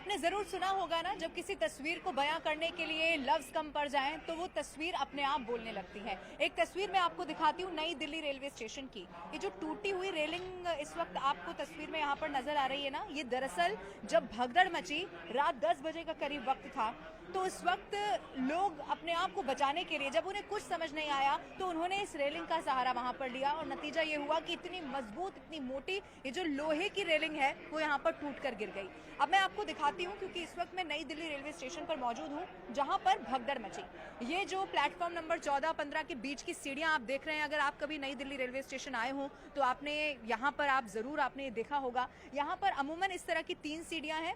आपने जरूर सुना होगा ना, जब किसी तस्वीर को बयां करने के लिए लफ्ज कम पड़ जाएं तो वो तस्वीर अपने आप बोलने लगती है। एक तस्वीर मैं आपको दिखाती हूँ नई दिल्ली रेलवे स्टेशन की। ये जो टूटी हुई रेलिंग इस वक्त आपको तस्वीर में यहाँ पर नजर आ रही है ना, ये दरअसल जब भगदड़ मची, रात 10 बजे का करीब वक्त था, तो उस वक्त लोग अपने आप को बचाने के लिए, जब उन्हें कुछ समझ नहीं आया तो उन्होंने इस रेलिंग का सहारा वहां पर लिया और नतीजा ये हुआ कि इतनी मजबूत, इतनी मोटी ये जो लोहे की रेलिंग है वो यहाँ पर टूट कर गिर गई। अब मैं आपको दिखाती हूँ, क्योंकि इस वक्त मैं नई दिल्ली रेलवे स्टेशन पर मौजूद हूँ जहाँ पर भगदड़ मची। ये जो प्लेटफॉर्म नंबर 14-15 के बीच की सीढ़ियाँ आप देख रहे हैं, अगर आप कभी नई दिल्ली रेलवे स्टेशन आए हो तो आपने यहाँ पर आप जरूर आपने देखा होगा। यहाँ पर अमूमन इस तरह की 3 सीढ़ियाँ हैं,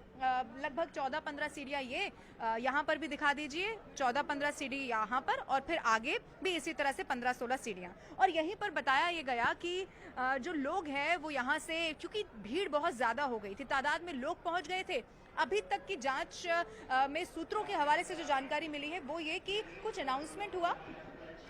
लगभग 14-15 सीढ़ियाँ ये यहाँ पर भी दिखा दीजिए, 14-15 सीढ़ी यहाँ पर और फिर आगे भी इसी तरह से 15-16 सीढ़ियाँ। और यहीं पर बताया ये गया कि जो लोग हैं वो यहाँ से, क्योंकि भीड़ बहुत ज्यादा हो गई थी, तादाद में लोग पहुंच गए थे। अभी तक की जांच में सूत्रों के हवाले से जो जानकारी मिली है वो ये कि कुछ अनाउंसमेंट हुआ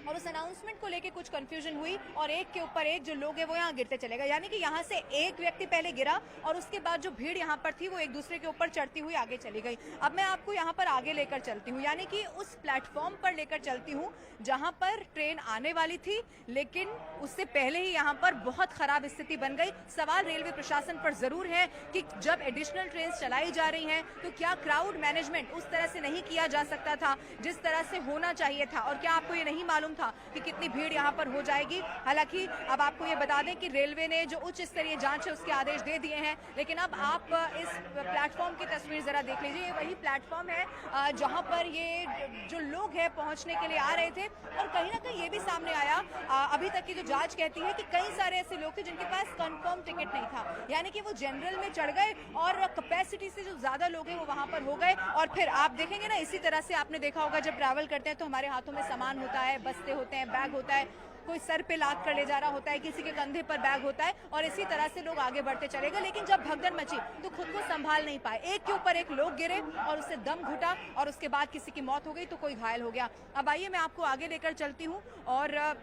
और उस अनाउंसमेंट को लेके कुछ कंफ्यूजन हुई और एक के ऊपर एक जो लोग हैं वो यहाँ गिरते चले गए। यानी कि यहाँ से एक व्यक्ति पहले गिरा और उसके बाद जो भीड़ यहाँ पर थी वो एक दूसरे के ऊपर चढ़ती हुई आगे चली गई। अब मैं आपको यहाँ पर आगे लेकर चलती हूँ, यानी कि उस प्लेटफॉर्म पर लेकर चलती हूँ जहाँ पर ट्रेन आने वाली थी, लेकिन उससे पहले ही यहाँ पर बहुत खराब स्थिति बन गई। सवाल रेलवे प्रशासन पर जरूर है कि जब एडिशनल ट्रेन चलाई जा रही हैं तो क्या क्राउड मैनेजमेंट उस तरह से नहीं किया जा सकता था जिस तरह से होना चाहिए था, और क्या आपको ये नहीं मालूम था कि कितनी भीड़ यहाँ पर हो जाएगी। हालांकि अब आपको ये बता दें कि रेलवे ने जो उच्च स्तरीय जांच है उसके आदेश दे दिए हैं, लेकिन अब आप इस प्लेटफॉर्म की तस्वीर जरा देख लीजिए। ये वही प्लेटफॉर्म है जहाँ पर ये जो लोग हैं पहुंचने के लिए आ रहे थे, और कहीं ना कहीं ये भी सामने आया, अभी तक की जो जांच कहती है कि कई सारे ऐसे लोग थे जिनके पास कंफर्म टिकट नहीं था, यानी कि वो जनरल में चढ़ गए और कैपेसिटी से जो ज्यादा लोग हैं वो वहां पर हो गए। और फिर आप देखेंगे ना, इसी तरह से आपने देखा होगा जब ट्रैवल करते हैं तो हमारे हाथों में सामान होता है, बस्ते होते हैं, बैग होता है, कोई सर पे लाद कर ले जा रहा होता है, किसी के कंधे पर बैग होता है, और इसी तरह से लोग आगे बढ़ते चले गए। लेकिन जब भगदड़ मची तो खुद को संभाल नहीं पाए, एक के ऊपर एक लोग गिरे और उससे दम घुटा और उसके बाद किसी की मौत हो गई तो कोई घायल हो गया। अब आइए मैं आपको आगे लेकर चलती हूँ, और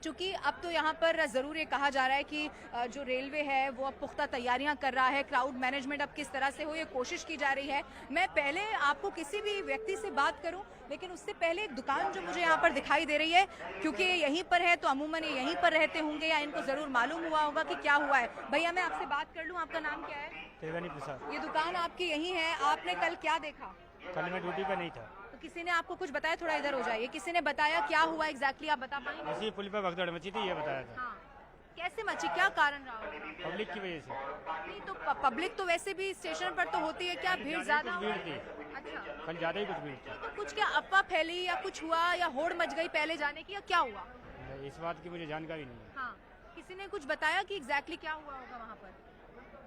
चूंकि अब तो यहाँ पर जरूर ये कहा जा रहा है कि जो रेलवे है वो अब पुख्ता तैयारियां कर रहा है, क्राउड मैनेजमेंट अब किस तरह से हो ये कोशिश की जा रही है। मैं पहले आपको किसी भी व्यक्ति से बात करूं, लेकिन उससे पहले एक दुकान जो मुझे यहाँ पर दिखाई दे रही है, क्योंकि ये यहीं पर है तो अमूमन ये यहीं पर रहते होंगे या इनको जरूर मालूम हुआ होगा कि क्या हुआ है। भैया मैं आपसे बात कर लूँ, आपका नाम क्या है? त्रिवेणी प्रसाद। ये दुकान आपकी यहीं है, आपने कल क्या देखा? कल मैं ड्यूटी पे नहीं था। तो किसी ने आपको कुछ बताया? थोड़ा इधर हो जाइए, किसी ने बताया क्या हुआ एग्जैक्टली, आप बता पाएंगे? ऐसी पुल पे भगदड़ मची थी, ये बताया था। हाँ, कैसे मची, क्या कारण रहा होगा? पब्लिक की वजह से। नहीं तो पब्लिक तो वैसे भी स्टेशन पर तो होती है, क्या भीड़ ज्यादा भीड़ थी, अच्छा, कल ज्यादा ही कुछ भीड़ थी। तो कुछ क्या अफवाह फैली या कुछ हुआ या होड़ मच गई पहले जाने की, या क्या हुआ? इस बात की मुझे जानकारी नहीं है। हाँ, किसी ने कुछ बताया कि एग्जैक्टली क्या हुआ होगा वहाँ पर?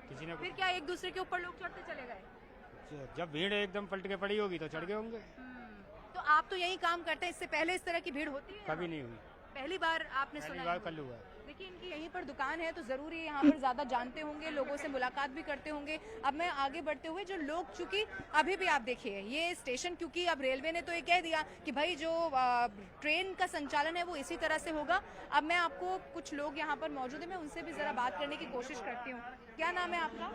किसी ने फिर क्या एक दूसरे के ऊपर लोग चढ़ते चले गए? जब भीड़ एकदम पलट के पड़ी होगी तो चढ़ गए होंगे। तो आप तो यही काम करते हैं, इससे पहले इस तरह की भीड़ होती है? कभी नहीं हुई, पहली बार आपने सुना? पहली बार कल हुआ। देखिए इनकी यहीं पर दुकान है तो जरूर ये यहाँ पर ज्यादा जानते होंगे, लोगों से मुलाकात भी करते होंगे। अब मैं आगे बढ़ते हुए, जो लोग, चूंकि अभी भी आप देखिए ये स्टेशन, क्योंकि अब रेलवे ने तो ये कह दिया कि भाई जो ट्रेन का संचालन है वो इसी तरह से होगा। अब मैं आपको, कुछ लोग यहाँ पर मौजूद है, मैं उनसे भी जरा बात करने की कोशिश करती हूँ। क्या नाम है आपका?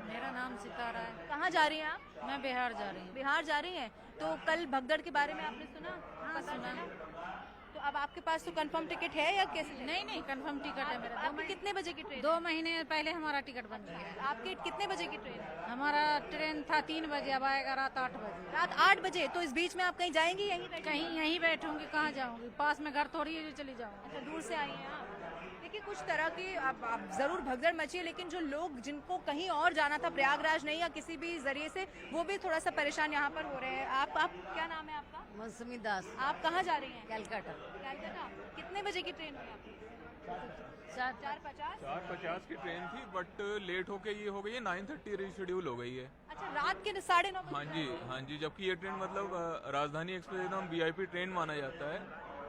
मेरा नाम सितारा है। कहाँ जा रही हैं आप? मैं बिहार जा रही हूँ। बिहार जा रही हैं, तो कल भगदड़ के बारे में आपने सुना? हाँ, सुना। तो अब आपके पास तो कंफर्म टिकट है या कैसे? नहीं, कंफर्म टिकट है मेरा। आपकी कितने बजे की ट्रेन? 2 महीने पहले हमारा टिकट बन गया है। आपके कितने बजे की ट्रेन है? हमारा ट्रेन था 3 बजे, अब आएगा रात 8 बजे। रात 8 बजे? तो इस बीच में आप कहीं जाएंगी? यहीं बैठूंगी, कहाँ जाऊंगी? पास में घर थोड़ी है जो चली जाऊंगी। अच्छा, दूर से आई हैं आप। देखिए कुछ तरह की अब जरूर भगदड़ मची है, लेकिन जो लोग जिनको कहीं और जाना था, प्रयागराज नहीं या किसी भी जरिए से, वो भी थोड़ा सा परेशान यहाँ पर हो रहे हैं। आप क्या नाम है आपका? मौसमी दास। आप कहाँ जा रही हैं? कलकत्ता। कलकत्ता। कितने बजे की ट्रेन हुई आपकी? 4:50? 4:50 की ट्रेन थी, बट लेट होके ये हो गई है, 9:30 रीशेड्यूल हो गई है। अच्छा, रात के 9:30 बजे? हाँ जी, जबकि ये ट्रेन मतलब राजधानी एक्सप्रेस एकदम VIP ट्रेन माना जाता है,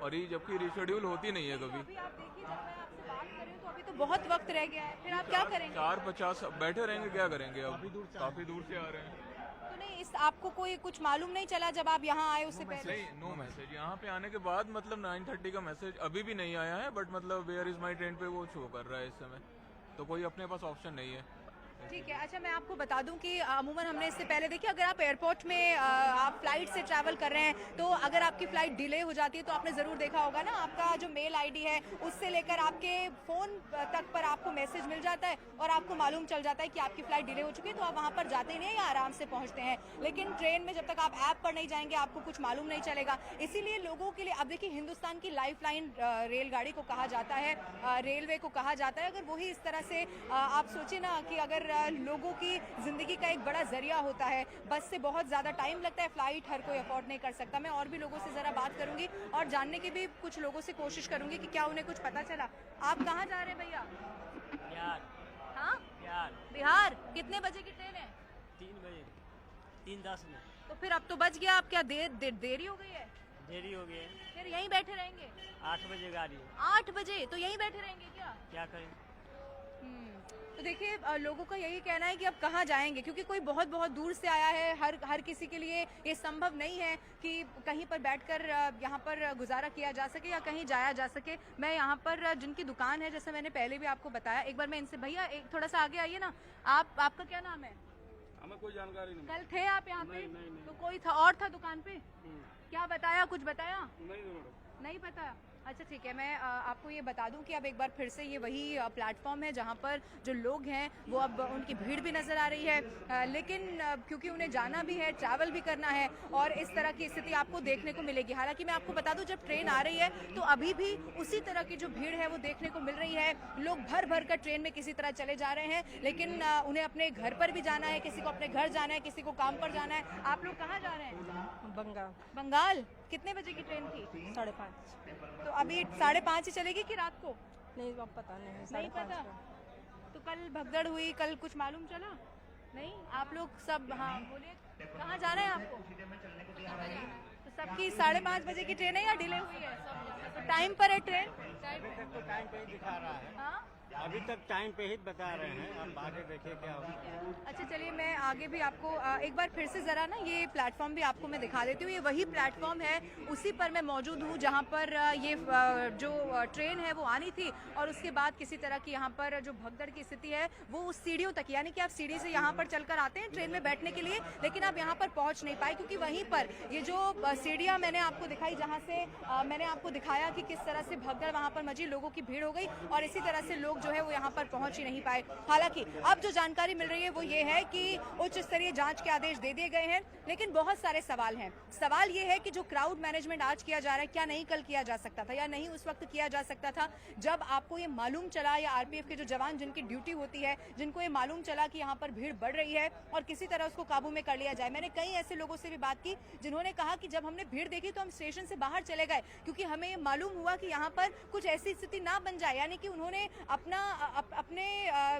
और ये जबकि रीशेड्यूल होती नहीं है कभी। अभी आप देखिए, जब मैं आपसे बात कर रही हूँ तो अभी तो बहुत वक्त रह गया है, फिर आप क्या करेंगे? 4:50 बैठे रहेंगे, क्या करेंगे? अब काफी दूर से आ रहे हैं। तो नहीं, इस आपको कोई कुछ मालूम नहीं चला जब आप यहाँ आए उससे पहले? नहीं, नो मैसेज। यहाँ पे आने के बाद मतलब 9:30 का मैसेज अभी भी नहीं आया है, बट मतलब वेयर इज माई ट्रेन पे वो शो कर रहा है इस समय, तो कोई अपने पास ऑप्शन नहीं है। ठीक है। अच्छा, मैं आपको बता दूं कि अमूमन हमने इससे पहले देखिए, अगर आप एयरपोर्ट में आप फ्लाइट से ट्रैवल कर रहे हैं तो अगर आपकी फ्लाइट डिले हो जाती है तो आपने ज़रूर देखा होगा ना, आपका जो मेल आईडी है उससे लेकर आपके फ़ोन तक पर आपको मैसेज मिल जाता है और आपको मालूम चल जाता है कि आपकी फ्लाइट डिले हो चुकी है, तो आप वहाँ पर जाते नहीं या आराम से पहुँचते हैं। लेकिन ट्रेन में जब तक आप ऐप पर नहीं जाएंगे आपको कुछ मालूम नहीं चलेगा। इसीलिए लोगों के लिए अब देखिए, हिंदुस्तान की लाइफलाइन रेलगाड़ी को कहा जाता है, रेलवे को कहा जाता है। अगर वही इस तरह से आप सोचिए ना कि अगर लोगों की जिंदगी का एक बड़ा जरिया होता है, बस से बहुत ज्यादा टाइम लगता है, फ्लाइट हर कोई अफोर्ड नहीं कर सकता। मैं और भी लोगों से जरा बात करूंगी और जानने की भी कुछ लोगों से कोशिश करूंगी कि क्या उन्हें कुछ पता चला। आप कहाँ जा रहे हैं भैया? बिहार। हाँ, बिहार। बिहार। कितने बजे की ट्रेन है? 3 बजे 3:10 में। तो फिर अब तो बच गया, आप क्या देरी हो गई है? देरी हो गई है। फिर यहीं बैठे रहेंगे? 8 बजे गाड़ी है। 8 बजे तो यहीं बैठे रहेंगे क्या करें? तो देखिए, लोगों का यही कहना है कि अब कहाँ जाएंगे, क्योंकि कोई बहुत बहुत दूर से आया है। हर किसी के लिए ये संभव नहीं है कि कहीं पर बैठकर यहाँ पर गुजारा किया जा सके या कहीं जाया जा सके। मैं यहाँ पर जिनकी दुकान है, जैसे मैंने पहले भी आपको बताया, एक बार मैं इनसे, भैया एक थोड़ा सा आगे आइए ना। आपका क्या नाम है? हमें कोई जानकारी नहीं। कल थे आप यहाँ पे? नहीं। तो कोई था और था दुकान पे? क्या बताया, कुछ बताया? नहीं पता। अच्छा ठीक है, मैं आपको ये बता दूं कि अब एक बार फिर से ये वही प्लेटफॉर्म है जहां पर जो लोग हैं वो अब उनकी भीड़ भी नज़र आ रही है, लेकिन क्योंकि उन्हें जाना भी है, ट्रैवल भी करना है और इस तरह की स्थिति आपको देखने को मिलेगी। हालांकि मैं आपको बता दूं, जब ट्रेन आ रही है तो अभी भी उसी तरह की जो भीड़ है वो देखने को मिल रही है। लोग भर भर कर ट्रेन में किसी तरह चले जा रहे हैं, लेकिन उन्हें अपने घर पर भी जाना है, किसी को अपने घर जाना है, किसी को काम पर जाना है। आप लोग कहाँ जा रहे हैं? बंगाल। बंगाल। कितने बजे की ट्रेन थी? 5:30। तो अभी 5:30 ही चलेगी कि रात को? नहीं, अब पता नहीं। नहीं पता। तो कल भगदड़ हुई, कल कुछ मालूम चला? नहीं, आप लोग सब, हाँ बोलिए, कहाँ जाना है आपको? तो सबकी 5:30 बजे की ट्रेन है या डिले हुई है? तो टाइम पर है ट्रेन? तो टाइम पे ही दिखा रहा है। हाँ, अभी तक टाइम पे ही बता रहे हैं, अब आगे देखिए क्या होगा। अच्छा चलिए, मैं आगे भी आपको एक बार फिर से ज़रा ना ये प्लेटफॉर्म भी आपको मैं दिखा देती हूँ। ये वही प्लेटफॉर्म है, उसी पर मैं मौजूद हूँ जहाँ पर ये जो ट्रेन है वो आनी थी और उसके बाद किसी तरह की यहाँ पर जो भगदड़ की स्थिति है वो उस सीढ़ियों तक, यानी कि आप सीढ़ी से यहाँ पर चलकर आते हैं ट्रेन में बैठने के लिए, लेकिन आप यहाँ पर पहुँच नहीं पाए क्योंकि वहीं पर ये जो सीढ़ियाँ मैंने आपको दिखाई, जहाँ से मैंने आपको दिखाया कि किस तरह से भगदड़ वहाँ पर मची, लोगों की भीड़ हो गई और इसी तरह से लोग जो है वो यहाँ पर पहुंच ही नहीं पाए। हालांकि अब जो जानकारी मिल रही है वो ये है कि उच्च स्तरीय जांच के आदेश दे दिए गए हैं, लेकिन बहुत सारे सवाल हैं। सवाल ये है कि जो क्राउड मैनेजमेंट आज किया जा रहा है, क्या नहीं कल किया जा सकता था या नहीं उस वक्त किया जा सकता था जब आपको ये मालूम चला, या आरपीएफ के जो जवान जिनकी ड्यूटी होती है, जिनको ये मालूम चला कि यहाँ पर भीड़ बढ़ रही है और किसी तरह उसको काबू में कर लिया जाए। मैंने कई ऐसे लोगों से भी बात की जिन्होंने कहा कि जब हमने भीड़ देखी तो हम स्टेशन से बाहर चले गए क्योंकि हमें ये मालूम हुआ कि यहाँ पर कुछ ऐसी स्थिति ना बन जाए, यानी कि उन्होंने अपने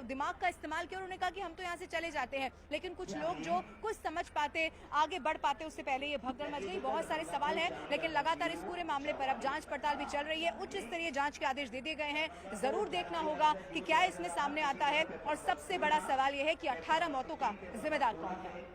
दिमाग का इस्तेमाल किया और उन्होंने कहा कि हम तो यहाँ से चले जाते हैं, लेकिन कुछ लोग जो कुछ समझ पाते, आगे बढ़ पाते, उससे पहले ये भगदड़ मच गई। बहुत सारे सवाल हैं, लेकिन लगातार इस पूरे मामले पर अब जांच पड़ताल भी चल रही है। उच्च स्तरीय जांच के आदेश दे दिए गए हैं, जरूर देखना होगा कि क्या इसमें सामने आता है। और सबसे बड़ा सवाल यह है कि 18 मौतों का जिम्मेदार कौन है।